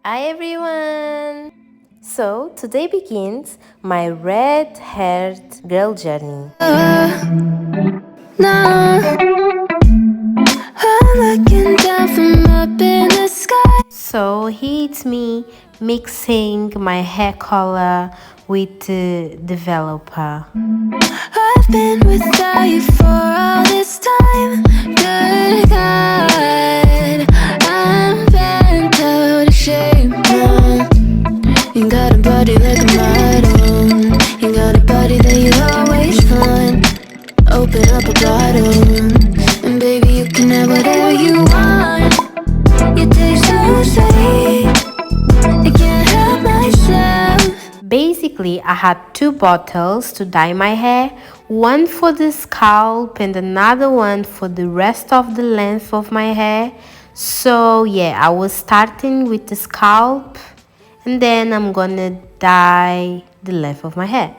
Hi everyone! So today begins my red-haired girl journey. So it's me mixing my hair color with the developer. I've been without you for all this time. Good God, I'm bent out of shape now. You got a body like a model. You got a body that you always find. Open up a bottle, and baby you can have whatever you want. You taste so sweet, I can't help myself. Basically, I had 2 bottles to dye my hair, one for the scalp and another one for the rest of the length of my hair. So yeah, I was starting with the scalp and then I'm gonna dye the length of my hair.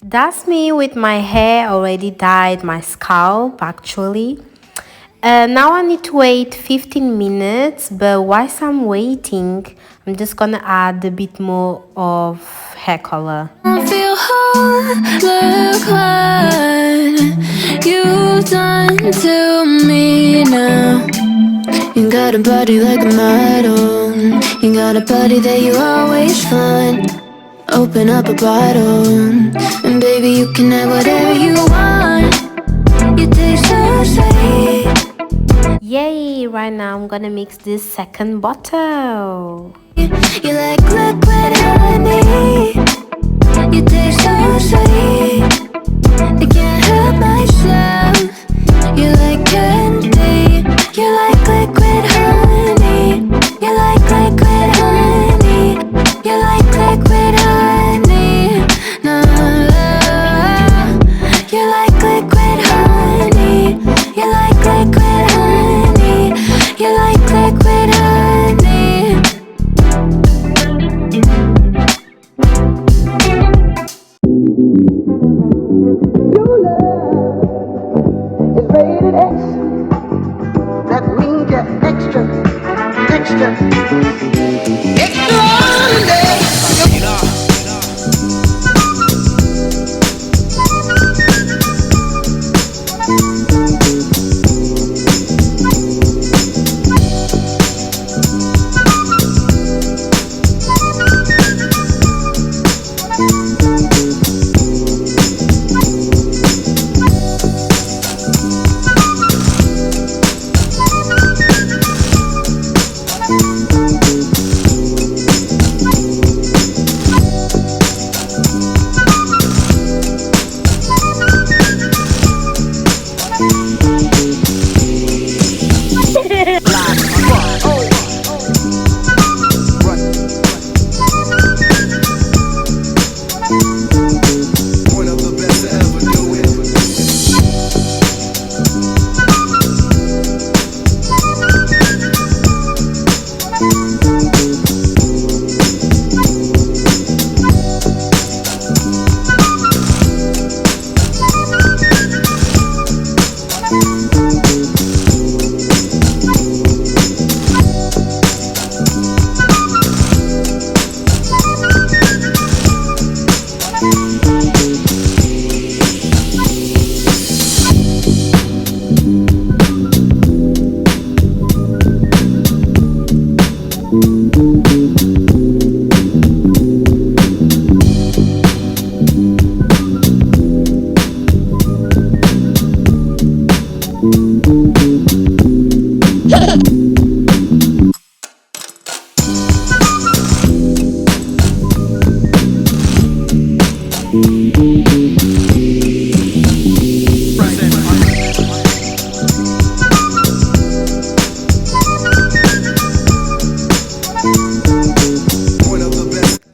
That's me with my hair already dyed, my scalp actually. Now I need to wait 15 minutes, but whilst I'm waiting, I'm just gonna add a bit more of hair color. I feel whole, look what you've done to me now. You got a body like a model. You got a body that you always find. Open up a bottle, and baby you can have whatever you want. You taste so sweet. Yay! Right now I'm gonna mix this second bottle. You like liquid honey. You taste so sweet, I can't help myself. You like candy. You like liquid honey. You like liquid honey. You like liquid honey. No, you like liquid honey. You like liquid honey. You like liquid honey. Your love is rated X. That means you're extra, extraordinary.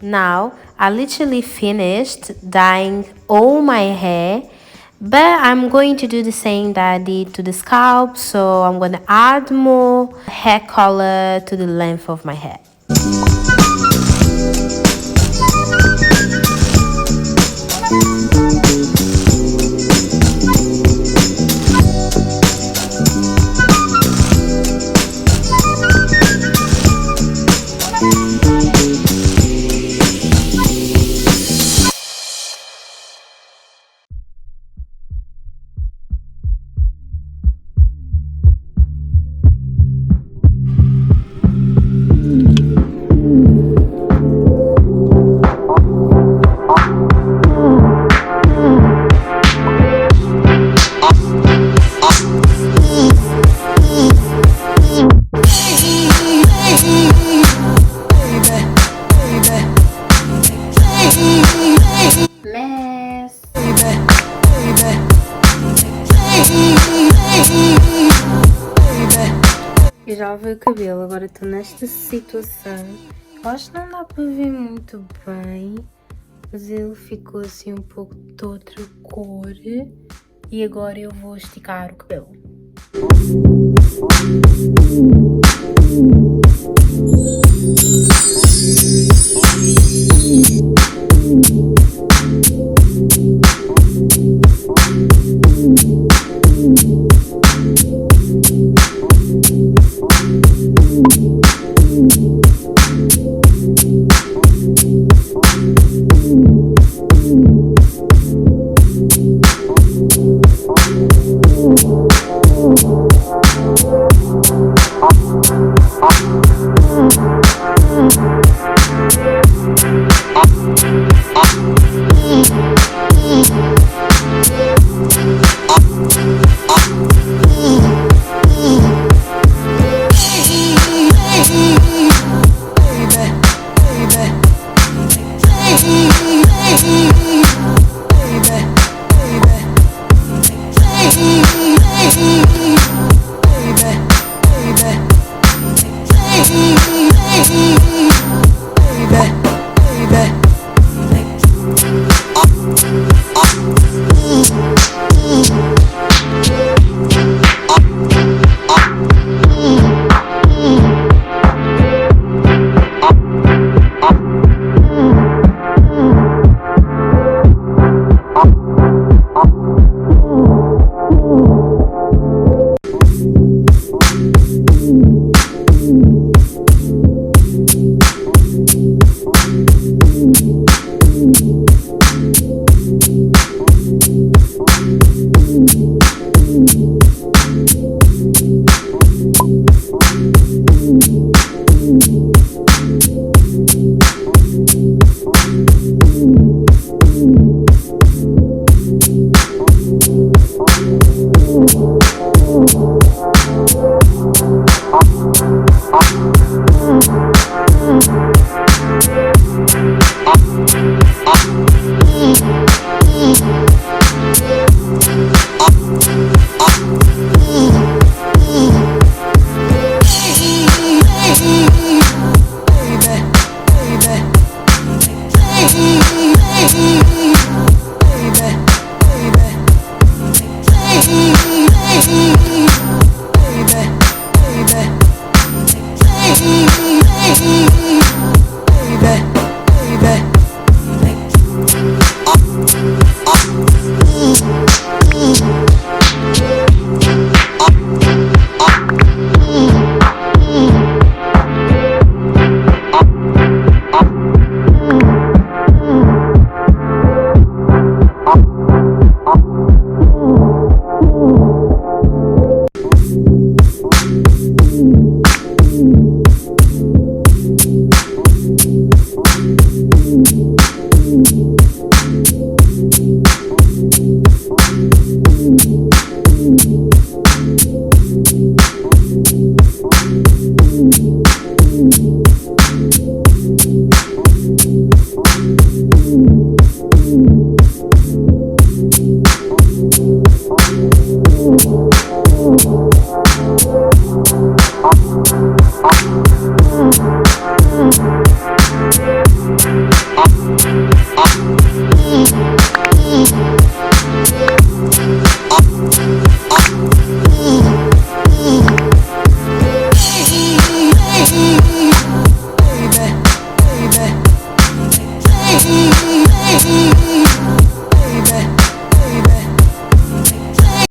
Now I literally finished dyeing all my hair, but I'm going to do the same that I did to the scalp, so I'm going to add more hair color to the length of my hair. lavei o cabelo, agora estou nesta situação. Eu acho que não dá para ver muito bem, mas ele ficou assim um pouco de outra cor. E agora eu vou esticar o cabelo. Baby, baby, baby.